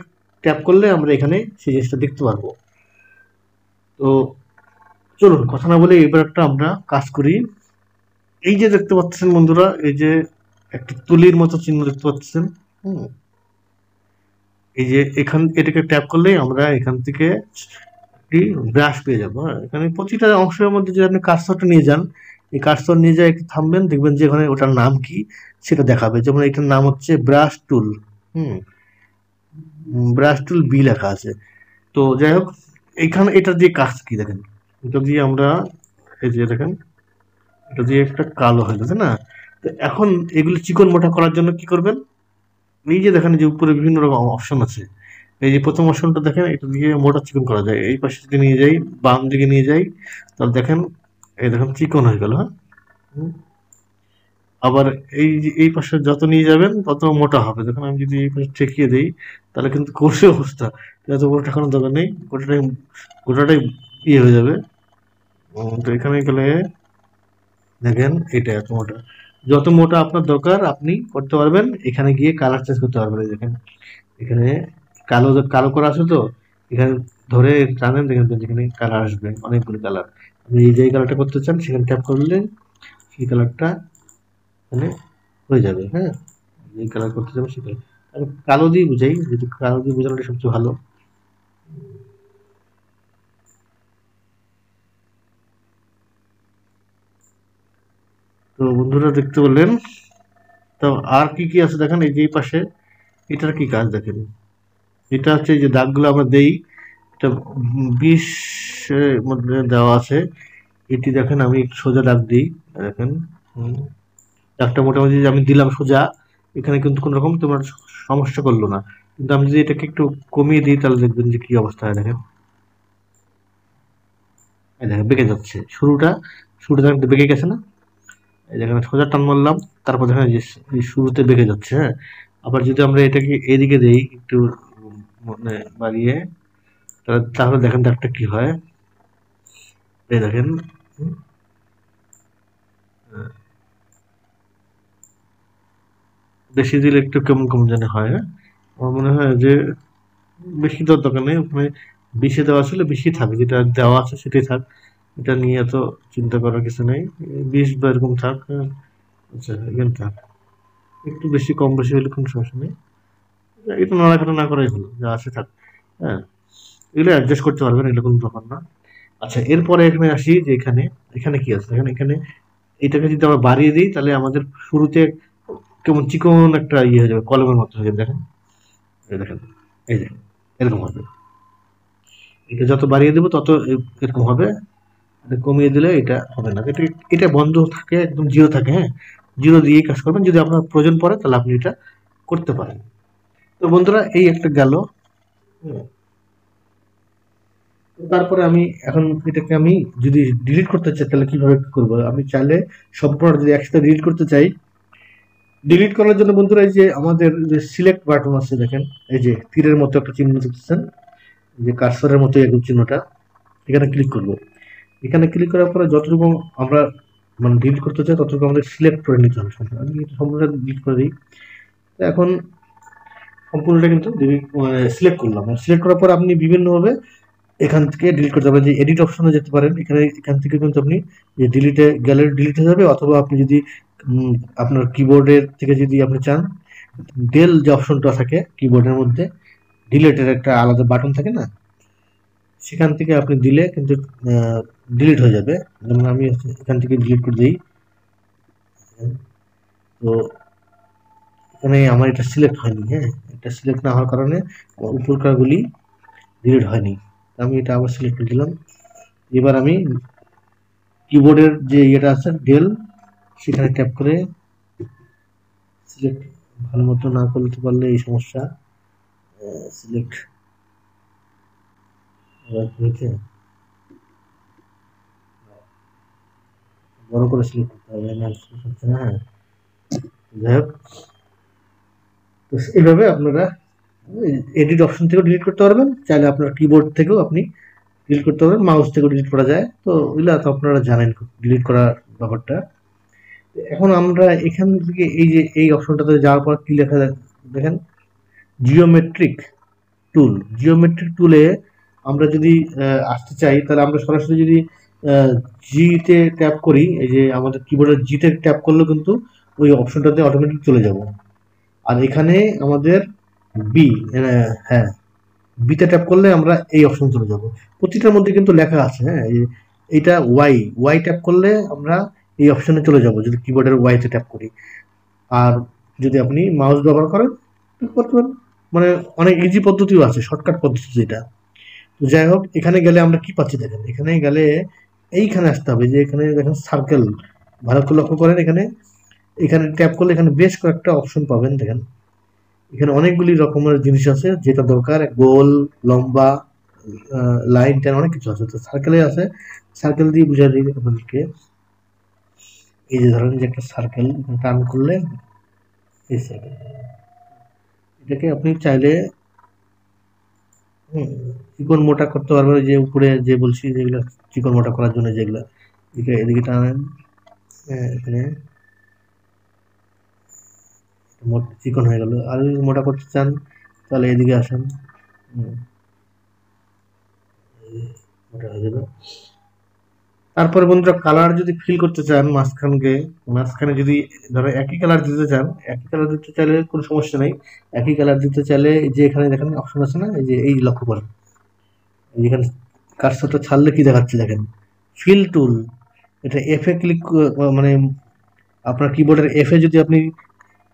ট্যাপ করলে আমরা এখানে সেই জিনিসটা দেখতে পারবো। তো চলুন কথা না বলে এবার একটা আমরা কাজ করি। এই যে দেখতে পাচ্ছেন বন্ধুরা, এই যে একটা তুলির মতো চিহ্ন দেখতে পাচ্ছেন। হুম, এই যে এটাকে ট্যাপ করলেই আমরা এখান থেকে একটি ব্রাশ পেয়ে যাবো। হ্যাঁ, এখানে প্রতিটা অংশের মধ্যে যদি আপনি কার্সরটা নিয়ে যান, এই কার্সর নিয়ে যায় একটু থামবেন, দেখবেন যে এখানে ওটার নাম কি সেটা দেখাবে। যেমন এটার নাম হচ্ছে ব্রাশ টুল। হুম, ব্রাশ টুল বি লেখা আছে। তো যাই হোক, এখানে এটা দিয়ে কাজ কি দেখেন, এটা দিয়ে আমরা এই যে দেখেন এটা দিয়ে একটা কালো হয়ে গেছে না। তো এখন এগুলো চিকন মোটা করার জন্য কি করবেন, এই যে দেখেন যে উপরে বিভিন্ন রকম অপশন আছে। এই যে প্রথম অপশনটা দেখেন, এটা দিয়ে মোটা চিকন করা যায়। এই পাশে যদি নিয়ে যাই, বাম দিকে নিয়ে যাই, তাহলে দেখেন এই দেখেন চিকন হয়ে গেল। হ্যাঁ, আবার এই যে এই পাশে যত নিয়ে যাবেন তত মোটা হবে। দেখুন আমি যদি এই পাশে ঠেকিয়ে দিই তাহলে কিন্তু করছে অবস্থা, এত বড় ঠেকানোর দরকার নেই, গোটাটাই গোটাটাই ইয়ে হয়ে যাবে। তো এখানে গেলে দেখেন এটা এত মোটা, যত মোটা আপনার দরকার আপনি করতে পারবেন। এখানে গিয়ে কালার চেঞ্জ করতে পারবেন। এই দেখেন এখানে কালো কালো করা আছে, তো এখানে ধরে টানেন, দেখেন যেখানে কালার আসবে অনেকগুলো কালার। আপনি যে কালারটা করতে চান সেখানে ট্যাপ করলে সেই কালারটা মানে হয়ে যাবে। হ্যাঁ, যে কালার করতে যাবে সে কালার আমি কালো দিয়ে বুঝাই, যেহেতু কালো দিয়ে বোঝানোটা সবচেয়ে ভালো। তো বন্ধুরা দেখতে বললেন, তো আর কি কি আছে দেখেন। এই যে এই পাশে এটার কি কাজ দেখেন, এটা হচ্ছে যে দাগগুলো আমরা দেই, এটা 20 এর মধ্যে দেওয়া আছে। এটি দেখেন আমি একটু সোজা দাগ দিই, দেখেন দাগটা মোটামুটি যে আমি দিলাম সোজা, এখানে কিন্তু কোনো রকম তোমার সমস্যা করলো না। কিন্তু আমি যদি এটাকে একটু কমিয়ে দিই তাহলে দেখবেন যে কি অবস্থা হয়। দেখেন এই দেখেন বেঁকে যাচ্ছে, শুরুটা দেখেন বেঁকে গেছে না। এই দেখেন সোজা টান মারলাম, তারপর দেখেন যে এই শুরুতে বেঁকে যাচ্ছে। হ্যাঁ, আবার যদি আমরা এটাকে এদিকে দেই একটু মানে বাড়িয়ে, তাহলে দেখেন দাগটা কি হয়। এই দেখেন বেশি দিলে একটু কেমন কেমন জানি হয়। হ্যাঁ, আমার মনে হয় যে বেশি দেওয়ার দরকার নেই, ওখানে বেশি দেওয়া ছিল বেশি থাক, যেটা দেওয়া আছে সেটাই থাক, এটা নিয়ে এত চিন্তা করার কিছু নেই। 20 বা এরকম থাক। হ্যাঁ, আচ্ছা এখানে থাক, একটু বেশি কম বেশি হলে কোনো সমস্যা নেই। এটা নাড়াঘাটা না করাই হলো, যা আছে থাক। হ্যাঁ, এগুলো অ্যাডজাস্ট করতে পারবেন, এগুলো কোনো ব্যাপার না। আচ্ছা এরপরে এখানে আসি যে এখানে এখানে কি আছে দেখেন, এখানে এটাকে যদি আমরা বাড়িয়ে দিই তাহলে আমাদের শুরুতে কেমন চিকন একটা ইয়ে হয়ে যাবে, কলমের মতো হয়ে যাবে। দেখেন এই দেখেন এই যে এরকম হবে। এটা যত বাড়িয়ে দেবো তত এরকম হবে, এটা কমিয়ে দিলে এটা হবে না। এটা এটা বন্ধ থাকে, একদম জিরো থাকে। হ্যাঁ, জিরো দিয়ে কাজ করবেন, যদি আপনার প্রয়োজন পড়ে তাহলে আপনি এটা করতে পারেন। তো বন্ধুরা এই একটা গেল। হুম, তো তারপরে আমি এখন এটাকে আমি যদি ডিলিট করতে চাই তাহলে কিভাবে কি করবো, আমি চাইলে সম্পূর্ণ যদি একসাথে ডিলিট করতে চাই, ডিলিট করার জন্য বন্ধুরা এই যে আমাদের যে সিলেক্ট বাটন আছে দেখেন, এই যে তীরের মতো একটা চিহ্ন দেখতেছেন, যে কার্সরের মতো এরকম চিহ্নটা, এখানে ক্লিক করব। এখানে ক্লিক করার পরে যতটুকু আমরা মানে ডিলিট করতে চাই ততটুকু আমাদের সিলেক্ট করে নিতে হবে। আমি এটা সম্পূর্ণ ডিলিট করে দিই। তো এখন সম্পূর্ণটা কিন্তু সিলেক্ট করলাম। সিলেক্ট করার পর আপনি বিভিন্নভাবে এখান থেকে ডিলিট করতে পারেন, যে এডিট অপশনে যেতে পারেন। এখান থেকে কিন্তু আপনি যে ডিলিটে গ্যালারি ডিলিট হয়ে যাবে, অথবা আপনি যদি আপনার কিবোর্ডের থেকে যদি আপনি চান, ডেল যে অপশনটা থাকে কিবোর্ডের মধ্যে, ডিলিটের একটা আলাদা বাটন থাকে না, সেখান থেকে আপনি দিলে কিন্তু ডিলিট হয়ে যাবে। যেমন আমি এখান থেকে ডিলিট করে দিই। তো এখানে আমার এটা সিলেক্ট হয়নি। হ্যাঁ, এটা সিলেক্ট না হওয়ার কারণে আমার উপরকারগুলি ডিলিট হয়নি। আমি এটা আবার সিলেক্ট করে দিলাম। এবার আমি কিবোর্ডের যে ইয়েটা আছে ডেল, সেখানে ট্যাপ করে সিলেক্ট ভালো মতো না করতে পারলে এই সমস্যা। সিলেক্ট হয়েছে, বড় করে সিলেক্ট করতে হবে না, হচ্ছে না। হ্যাঁ, যাই হোক, তো এইভাবে আপনারা এডিট অপশন থেকেও ডিলিট করতে পারবেন, চাইলে আপনার কিবোর্ড থেকেও আপনি ডিলিট করতে পারবেন, মাউস থেকেও ডিলিট করা যায়। তো এগুলো তো আপনারা জানেন ডিলিট করার ব্যাপারটা। এখন আমরা এখান থেকে এই যে এই অপশনটাতে যাওয়ার পর কি লেখা দেখেন, জিওমেট্রিক টুল। জিওমেট্রিক টুলে আমরা যদি আসতে চাই তাহলে আমরা সরাসরি যদি জিতে ট্যাপ করি, এই যে আমাদের কিবোর্ডের জিতে ট্যাপ করলেও কিন্তু ওই অপশনটাতে অটোমেটিক চলে যাব। আর এখানে আমাদের বি, হ্যাঁ বিতে ট্যাপ করলে আমরা এই অপশন চলে যাব। প্রতিটার মধ্যে কিন্তু লেখা আছে। হ্যাঁ, এইটা ওয়াই ট্যাপ করলে আমরা এই অপশনে চলে যাব যদি কিবোর্ডের ওয়াইতে ট্যাপ করি। আর যদি আপনি মাউস ব্যবহার করেন করতে পারেন, মানে অনেক ইজি পদ্ধতিও আছে, শর্টকাট পদ্ধতি যেটা। তো যাই হোক, এখানে গেলে আমরা কি পাচ্ছি দেখেন, এখানে গেলে এইখানে আসতে হবে, যে এখানে দেখেন সার্কেল, ভালো করে লক্ষ্য করেন, এখানে এখানে ট্যাপ করলে এখানে বেশ কয়েকটা অপশন পাবেন দেখেন। এখানে অনেকগুলি রকমের জিনিস আছে, যেটা দরকার গোল, লম্বা, লাইন টাইন অনেক কিছু আছে। তো সার্কেলে আছে, সার্কেল দিয়ে বুঝা দিই আপনাদেরকে। এই যে ধরেন যে একটা সার্কেল টার্ন করলে এই সার্কেল, এটাকে আপনি চাইলে চিকন মোটা করতে পারবেন, যে উপরে যে বলছি যেগুলো চিকন মোটা করার জন্য যেগুলো, এদিকে টানেন, এখানে চিকন হয়ে গেল। আর যদি মোটা করতে চান তাহলে এদিকে আসেন, মোটা হয়ে যাবে। তারপরে বন্ধুরা কালার যদি ফিল করতে চান মাঝখানে যদি ধরো একই কালার দিতে চান, একই কালার দিতে চাইলে কোনো সমস্যা নেই। একই কালার দিতে চাইলে যে এখানে দেখেন অপশন আছে না, এই যে এই লক্ষ্য করেন, এখানে কার্সরটা ছাড়লে কি দেখাচ্ছে দেখেন, ফিল টুল। এটা এফ এ ক্লিক, মানে আপনার কিবোর্ডের এফ এ যদি আপনি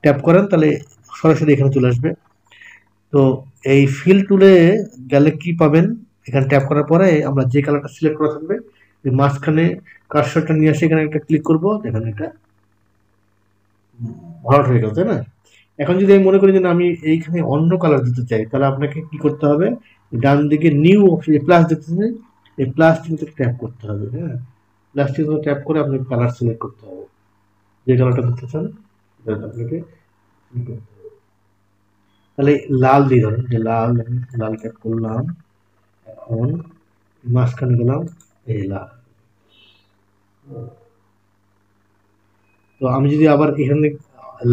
ট্যাপ করেন তাহলে সরাসরি এখানে চলে আসবে। তো এই ফিল টুলে গেলে কি পাবেন, এখানে ট্যাপ করার পরে আমরা যে কালারটা সিলেক্ট করা থাকবে মাঝখানে কার্সরটা নিয়ে আসে এখানে একটা ক্লিক করবো, দেখেন এটা ভরাট হয়ে গেল, তাই না? এখন যদি আমি মনে করি যে আমি এইখানে অন্য কালার দিতে চাই, তাহলে আপনাকে কি করতে হবে, ডান দিকে নিউ অপশন প্লাস দেখতেছেন, এই প্লাস কিন্তু ট্যাপ করতে হবে। হ্যাঁ, প্লাস কিন্তু ট্যাপ করে আপনাকে কালার সিলেক্ট করতে হবে, যে কালারটা দিতে চান আপনাকে। তাহলে লাল দিয়ে ধরেন যে লাল, লাল ট্যাপ করলাম, এখন মাঝখানে গেলাম, এই লাল। তো আমি যদি আবার এখানে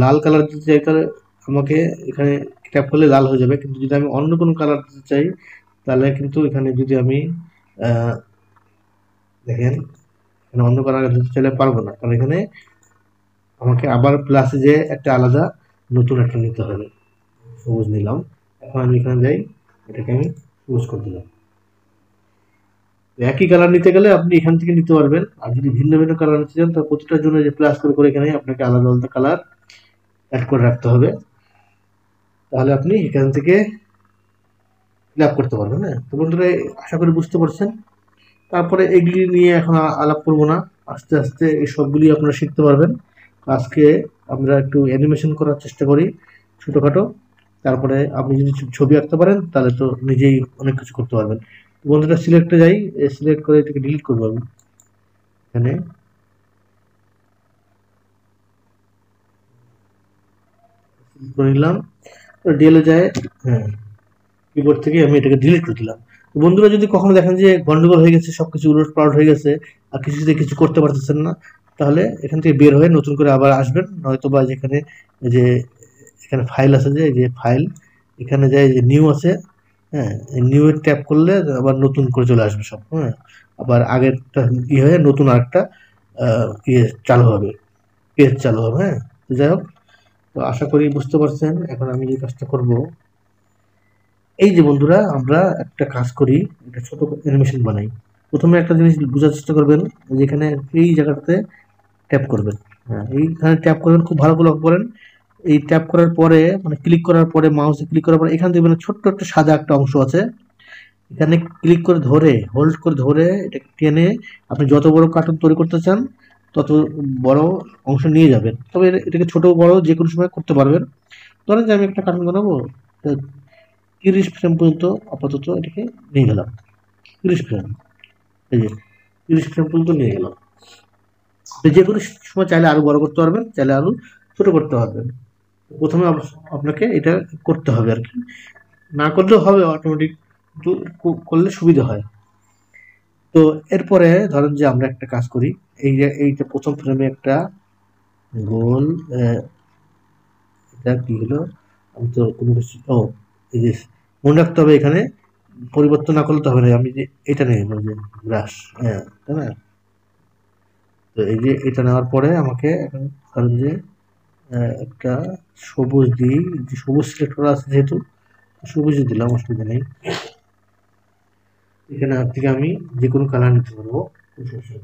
লাল কালার দিতে চাই তাহলে আমাকে এখানে ট্যাপ করলে লাল হয়ে যাবে, কিন্তু যদি আমি অন্য কোনো কালার দিতে চাই তাহলে কিন্তু এখানে যদি আমি দেখেন এখানে অন্য কালার দিতে চাইলে পারবো না, কারণ এখানে আমাকে আবার প্লাসে যে একটা আলাদা নতুন একটা নিতে হবে। সবুজ নিলাম, এখন আমি এখানে যাই, এটাকে আমি সবুজ করে দিলাম। একই কালার নিতে গেলে আপনি এখান থেকে নিতে পারবেন, আর যদি ভিন্ন ভিন্ন কালার নিতে চান তো প্রতিটার জন্য যে প্লাস করে করে এখানে আপনাকে আলাদা আলাদা কালার অ্যাড করে রাখতে হবে, তাহলে আপনি এখান থেকে ফিল আপ করতে পারবেন। হ্যাঁ, তো বন্ধুরা আশা করি বুঝতে পারছেন। তারপরে এগুলি নিয়ে এখন আলাপ করবো না, আস্তে আস্তে এই সবগুলি আপনারা শিখতে পারবেন। আজকে আমরা একটু অ্যানিমেশন করার চেষ্টা করি ছোটোখাটো, তারপরে আপনি যদি ছবি আঁকতে পারেন তাহলে তো নিজেই অনেক কিছু করতে পারবেন। বন্ধুরা সিলেক্টে যাই, সিলেক্ট করে এটাকে ডিলিট করবো আমি এখানে, করে নিলাম, ডিএলএ যায়, হ্যাঁ কিবোর্ড থেকে আমি এটাকে ডিলিট করে দিলাম। তো বন্ধুরা যদি কখনো দেখেন যে গন্ডগোল হয়ে গেছে, সবকিছু উলট পালট হয়ে গেছে আর কিছুতে কিছু করতে পারতেছেন না, তাহলে এখান থেকে বের হয়ে নতুন করে আবার আসবেন, নয়তো বা যেখানে যে এখানে ফাইল আছে, যে ফাইল এখানে যায় যে নিউ আছে, হ্যাঁ নিউ এর ট্যাপ করলে আবার নতুন করে চলে আসবে সব। হ্যাঁ, আবার আগেরটা ইয়ে হয়ে নতুন আরেকটা ইয়ে চালু হবে, পেজ চালু হবে। হ্যাঁ, তো যাই হোক, তো আশা করি বুঝতে পারছেন। এখন আমি যে কাজটা করব, এই যে বন্ধুরা আমরা একটা কাজ করি, একটা ছোট অ্যানিমেশন বানাই। প্রথমে একটা জিনিস বোঝার চেষ্টা করবেন, যেখানে এই জায়গাটাতে ট্যাপ করবেন। হ্যাঁ, এইখানে ট্যাপ করবেন, খুব ভালো করে লক্ষ্য করেন। এই ট্যাপ করার পরে মানে ক্লিক করার পরে মাউসে ক্লিক করার পরে এখান থেকে ছোট্ট একটা সাদা একটা অংশ আছে, এখানে ক্লিক করে ধরে হোল্ড করে ধরে এটা টেনে আপনি যত বড় কার্টুন তৈরি করতে চান তত বড় অংশ নিয়ে যাবেন। তবে এটাকে ছোট বড় যে কোনো সময় করতে পারবেন। ধরেন যে আমি একটা কার্টুন বানাবো, 30 ফ্রেম পর্যন্ত আপাতত এটাকে নিয়ে গেলাম, 30 ফ্রেম, এই যে 30 ফ্রেম পর্যন্ত নিয়ে গেলাম। যে কোনো সময় চাইলে আরো বড় করতে পারবেন, চাইলে আরো ছোট করতে পারবেন। প্রথমে আপনাকে এটা করতে হবে আর কি, না করলেও হবে অটোমেটিক, কিন্তু করলে সুবিধা হয়। তো এরপরে ধরেন যে আমরা একটা কাজ করি, এই যে এইটা প্রথম ফ্রেমে একটা গোল, এটা কি হলো, আমি তো কোনো কিছু, এই যে মনে রাখতে হবে এখানে পরিবর্তন না করলে তো হবে না, আমি যে এটা নেই যে ব্রাশ, হ্যাঁ তাই না? তো এই যে এটা নেওয়ার পরে আমাকে এখন ধরেন যে একটা সবুজ দিই, যে সবুজ সিলেক্ট করা আছে যেহেতু সবুজ দিলাম, অসুবিধা নেই। এখানে থেকে আমি যে কোনো কালার নিতে পারবো,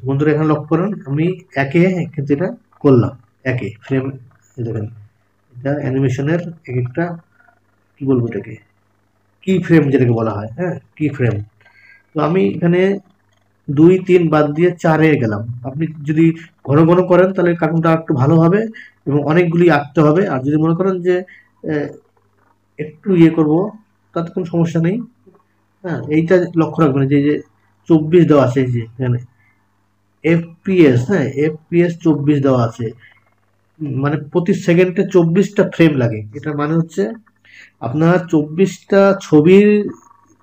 বন্ধুরা এখানে লক্ষ্য করেন আমি একে কিন্তু এটা করলাম একে ফ্রেম, দেখেন এটা অ্যানিমেশনের এক একটা কি বলবো এটাকে কি ফ্রেম যেটাকে বলা হয়, হ্যাঁ কি ফ্রেম। তো আমি এখানে 2 3 বাদ দিয়ে 4-এ গেলাম। আপনি যদি ঘন ঘন করেন তাহলে কার্টুনটা একটু ভালো হবে এবং অনেকগুলি আঁকতে হবে। আর যদি মনে করেন যে আহ, একটু ইয়ে করবো তাতে কোনো সমস্যা নেই। হ্যাঁ এইটা লক্ষ্য রাখবেন যে এই যে 24 দেওয়া আছে, এই যে এখানে এফপিএস, হ্যাঁ এফপিএস 24 দেওয়া আছে। মানে প্রতি সেকেন্ডে 24টা ফ্রেম লাগে। এটার মানে হচ্ছে আপনার 24টা ছবির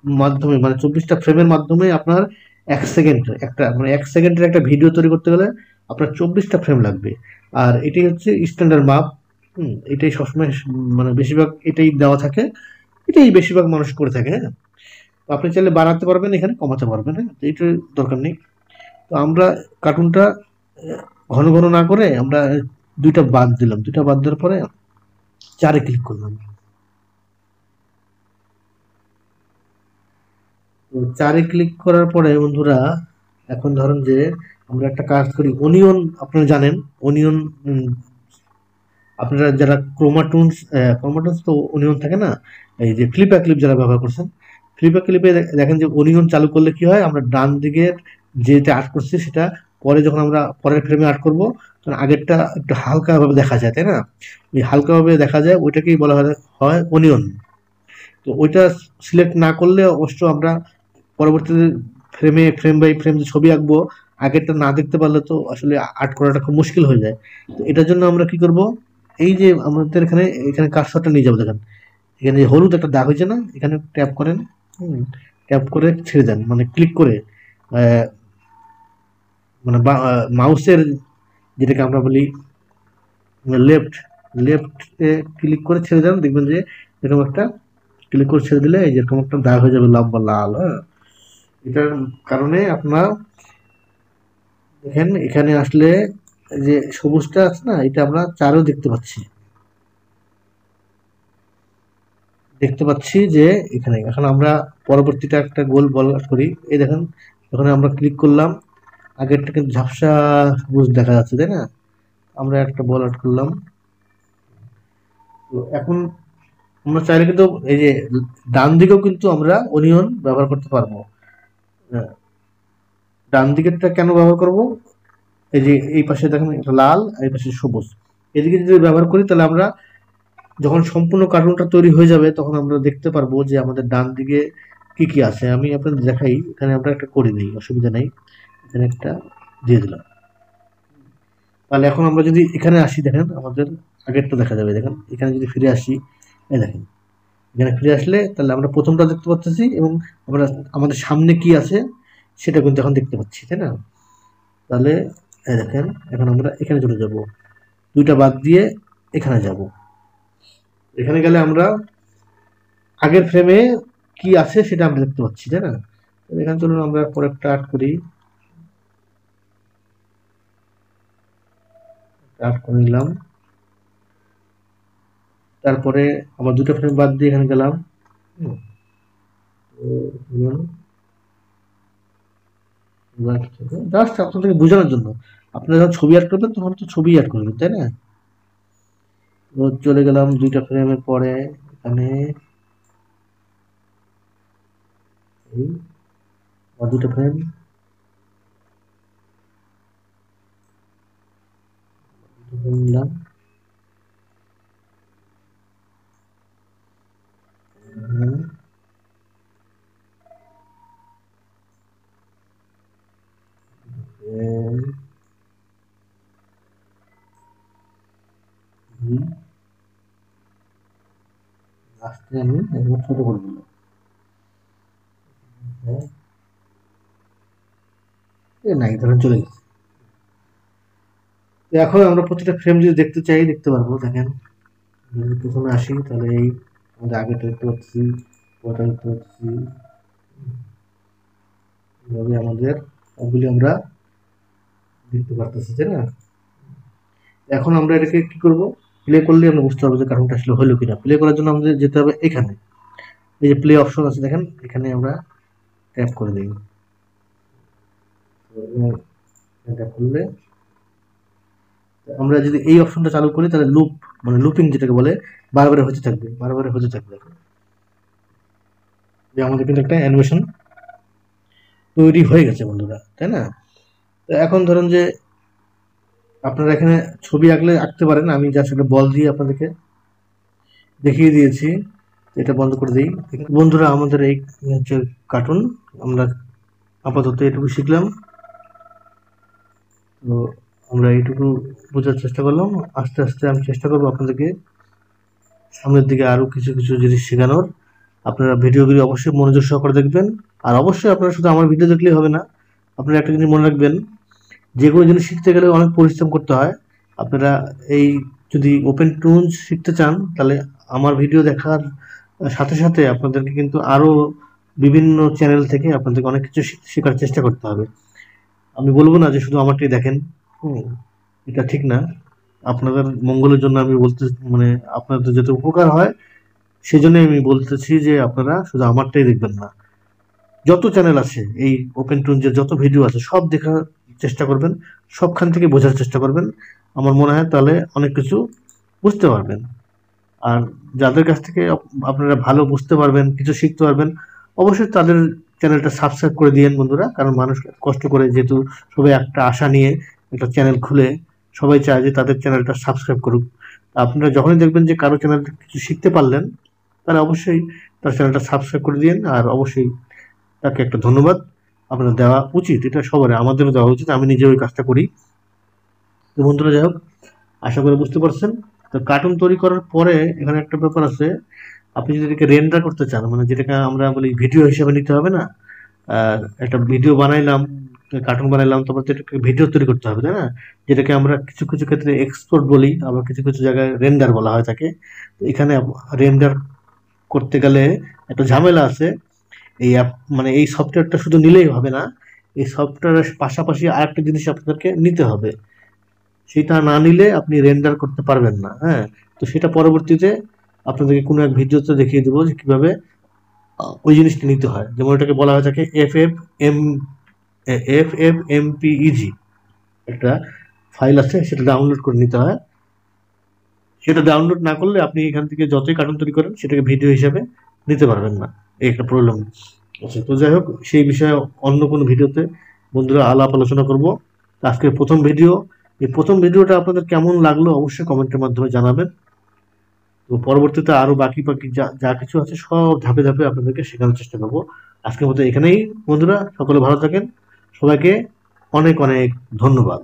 মাধ্যমে, মানে 24টা ফ্রেমের মাধ্যমে আপনার 1 সেকেন্ড একটা, মানে 1 সেকেন্ডের একটা ভিডিও তৈরি করতে গেলে আপনার 24টা ফ্রেম লাগবে। আর এটাই হচ্ছে স্ট্যান্ডার্ড মাপ। এটাই সবসময় মানে বেশিরভাগ এটাই দেওয়া থাকে, এটাই বেশিরভাগ মানুষ করে থাকে। হ্যাঁ তো আপনি চাইলে বাড়াতে পারবেন, এখানে কমাতে পারবেন, হ্যাঁ তো এইটার দরকার নেই। তো আমরা কার্টুনটা ঘন ঘন না করে আমরা 2টা বাদ দিলাম, 2টা বাদ দেওয়ার পরে 4-এ ক্লিক করলাম। তো 4-এ ক্লিক করার পরে বন্ধুরা এখন ধরেন যে আমরা একটা কাজ করি, অনিয়ন আপনারা জানেন, অনিয়ন আপনারা যারা ক্রোমাটুনস, ক্রোমাটুনস তো অনিয়ন থাকে না, এই যে ক্লিপা ক্লিপ যারা ব্যবহার করছেন, ক্লিপা ক্লিপে দেখেন যে অনিয়ন চালু করলে কি হয়, আমরা ডান দিকের যেটা আর্ট করছি সেটা পরে যখন আমরা পরের ফ্রেমে আর্ট করবো তখন আগেরটা একটু হালকাভাবে দেখা যায়, তাই না? ওই হালকাভাবে দেখা যায় ওইটাকেই বলা হয় অনিয়ন। তো ওইটা সিলেক্ট না করলে অবশ্য আমরা পরবর্তীতে ফ্রেম বাই ফ্রেম যে ছবি আঁকবো আগেরটা না দেখতে পারলে তো আসলে আর্ট করাটা খুব মুশকিল হয়ে যায়। তো এটার জন্য আমরা কি করব, এই যে আমাদের এখানে এখানে কার্সরটা নিয়ে যাবো, দেখেন এখানে যে হলুদ একটা দাগ হয়েছে না, এখানে ট্যাপ করেন, ট্যাপ করে ছেড়ে দেন, মানে ক্লিক করে আহ, মানে মাউসের যেটাকে আমরা বলি লেফট, লেফটে ক্লিক করে ছেড়ে দেন, দেখবেন যে এরকম একটা ক্লিক করে ছেড়ে দিলে এই যেরকম একটা দাগ হয়ে যাবে লম্বা লাল। হ্যাঁ এটার কারণে আপনার দেখেন এখানে আসলে যে সবুজটা আছে না, এটা আমরা 4-এও দেখতে পাচ্ছি যে এখানে এখন আমরা পরবর্তীটা একটা গোল বল করি। এই দেখেন যখন আমরা ক্লিক করলাম আগেরটা কিন্তু ঝাপসা সবুজ দেখা যাচ্ছে, তাই না? আমরা একটা বল আউট করলাম। তো এখন আমরা চাইলে কিন্তু এই যে ডান দিকেও কিন্তু আমরা অনিয়ন ব্যবহার করতে পারবো। হ্যাঁ, ডান দিকেরটা কেন ব্যবহার করব, এই যে এই পাশে দেখেন এটা লাল আর এই পাশে সবুজ, এদিকে যদি ব্যবহার করি তাহলে আমরা যখন সম্পূর্ণ কার্টুনটা তৈরি হয়ে যাবে তখন আমরা দেখতে পারবো যে আমাদের ডান দিকে কি কি আছে। আমি আপনাদের দেখাই, এখানে আমরা একটা করে দিই, অসুবিধা নেই, এখানে একটা দিয়ে দিলাম। তাহলে এখন আমরা যদি এখানে আসি, দেখেন আমাদের আগেরটা দেখা যাবে, দেখেন এখানে যদি ফিরে আসি, এই দেখেন এখানে ফিরে আসলে তাহলে আমরা প্রথমটা দেখতে পাচ্ছি এবং আমরা আমাদের সামনে কি আছে সেটা কিন্তু এখন দেখতে পাচ্ছি, তাই না? তাহলে এই দেখেন এখন আমরা এখানে চলে যাব, 2টা বাদ দিয়ে এখানে যাব। এখানে গেলে আমরা আগের ফ্রেমে কি আছে সেটা আমরা দেখতে পাচ্ছি, তাই না? এখানে চলুন আমরা পরেরটা আর্ট করি, আর্ট করে নিলাম। তারপরে আমার 2টা ফ্রেম বাদ দিয়ে এখানে গেলাম। জাস্ট আপনাদেরকে বোঝানোর জন্য, আপনারা যখন ছবি আর্ট করবেন তখন তো ছবি আর্ট করবেন, তাই না? তো চলে গেলাম 2টা ফ্রেমের পরে এখানে, এই 2টা ফ্রেম নিলাম। লাস্টে আমি একবার ছোট করে দিলাম। নাই ধরেন চলে গেছে। তো এখন আমরা প্রতিটা ফ্রেম যদি দেখতে চাই দেখতে পারবো, দেখেন যদি প্রথমে আসি তাহলে এই আমাদের আগেটা দেখতে পাচ্ছি, ওটা দেখতে পাচ্ছি, এইভাবে আমাদের ওগুলি আমরা দেখতে পারতেছি, তাই না? এখন আমরা এটাকে কি করব, প্লে করলে আমরা বুঝতে পারবো যে কার্টুনটা আসলে হলো কিনা। প্লে করার জন্য আমাদের যেতে হবে এখানে, এই যে প্লে অপশন আছে দেখেন, এখানে আমরা ট্যাপ করে দিই। এটা খুললে আমরা যদি এই অপশনটা চালু করি তাহলে মানে লুপিং যেটাকে বলে বারবার হতে থাকবে, বারবার হতে থাকবে। যে আমাদের কিন্তু একটা অ্যানিমেশন তৈরি হয়ে গেছে বন্ধুরা, তাই না? তো এখন ধরুন যে আপনারা এখানে ছবি আঁকতে পারেন, আমি জাস্ট একটা বল দিয়ে আপনাদেরকে দেখিয়ে দিয়েছি। এটা বন্ধ করে দিই। বন্ধুরা আমাদের এই হচ্ছে কার্টুন, আমরা আপাতত এটুকু শিখলাম। তো আমরা এইটুকু বোঝার চেষ্টা করলাম, আস্তে আস্তে আমি চেষ্টা করবো আপনাদেরকে সামনের দিকে আরো কিছু কিছু জিনিস শেখানোর। আপনারা ভিডিওগুলি অবশ্যই মনোযোগ সহকারে দেখবেন। আর অবশ্যই আপনারা শুধু আমার ভিডিও দেখলেই হবে না, আপনারা একটা জিনিস মনে রাখবেন, যে কোনো জিনিস শিখতে গেলে অনেক পরিশ্রম করতে হয়। আপনারা এই যদি ওপেন টুলস শিখতে চান তাহলে আমার ভিডিও দেখার সাথে সাথে আপনাদেরকে কিন্তু আরো বিভিন্ন চ্যানেল থেকে আপনাদেরকে অনেক কিছু শেখার চেষ্টা করতে হবে। আমি বলবো না যে শুধু আমারটাই দেখেন, এটা ঠিক না। আপনাদের মঙ্গলের জন্য আমি বলতে, মানে আপনাদের যাতে উপকার হয় সেজন্যই আমি বলতেছি যে আপনারা শুধু আমারটাই দেখবেন না, যত চ্যানেল আছে এই ওপেন টুনজের যত ভিডিও আছে সব দেখার চেষ্টা করবেন, সবখান থেকে বোঝার চেষ্টা করবেন। আমার মনে হয় তাহলে অনেক কিছু বুঝতে পারবেন। আর যাদের কাছ থেকে আপনারা ভালো বুঝতে পারবেন, কিছু শিখতে পারবেন, অবশ্যই তাদের চ্যানেলটা সাবস্ক্রাইব করে দিয়েন বন্ধুরা। কারণ মানুষ কষ্ট করে, যেহেতু সবাই একটা আশা নিয়ে একটা চ্যানেল খুলে, সবাই চায় যে তাদের চ্যানেলটা সাবস্ক্রাইব করুক। আপনারা যখনই দেখবেন যে কারো চ্যানেল কিছু শিখতে পারলেন, তাহলে অবশ্যই তার চ্যানেলটা সাবস্ক্রাইব করে দিয়েন। আর অবশ্যই তাকে একটা ধন্যবাদ আপনার দেওয়া উচিত, এটা সবারই, আমাদেরও দেওয়া উচিত। আমি নিজে ওই কাজটা করি। তো বন্ধুরা যাই হোক, আশা করি বুঝতে পারছেন। তো কার্টুন তৈরি করার পরে এখানে একটা ব্যাপার আছে, আপনি যদি এটাকে রেন্ডার করতে চান, মানে যেটাকে আমরা বলি ভিডিও হিসেবে নিতে হবে না, একটা ভিডিও বানাইলাম, কার্টুন বানাইলাম, তারপর এটাকে ভিডিও তৈরি করতে হবে, তাই না? যেটাকে আমরা কিছু কিছু ক্ষেত্রে এক্সপোর্ট বলি, আবার কিছু কিছু জায়গায় রেন্ডার বলা হয় থাকে। তো এখানে রেন্ডার করতে গেলে একটা ঝামেলা আছে। এই অ্যাপ, মানে এই সফটওয়্যারটা শুধু নিলেই হবে না, এই সফটওয়্যারের পাশাপাশি আরেকটা জিনিস আপনাদেরকে নিতে হবে। সেটা না নিলে আপনি রেন্ডার করতে পারবেন না। হ্যাঁ, তো সেটা পরবর্তীতে আপনাদেরকে কোনো এক ভিডিওতে দেখিয়ে দেবো যে কিভাবে ওই জিনিসটা নিতে হয়। যেমন এটাকে বলা হয়ে থাকে FFmpeg, একটা ফাইল আছে, সেটা ডাউনলোড করে নিতে হয়। সেটা ডাউনলোড না করলে আপনি এখান থেকে যতই কার্টুন তৈরি করেন সেটাকে ভিডিও হিসাবে নিতে পারবেন না, এই একটা প্রবলেম। আচ্ছা, তো যাই হোক, সেই বিষয়ে অন্য কোনো ভিডিওতে বন্ধুরা আলাপ আলোচনা করব। আজকের প্রথম ভিডিও, এই প্রথম ভিডিওটা আপনাদের কেমন লাগলো অবশ্যই কমেন্টের মাধ্যমে জানাবেন। তো পরবর্তীতে আরো বাকি বাকি যা যা কিছু আছে সব ধাপে ধাপে আপনাদেরকে শেখানোর চেষ্টা করবো। আজকের মতো এখানেই বন্ধুরা, সকলে ভালো থাকেন, সবাইকে অনেক অনেক ধন্যবাদ।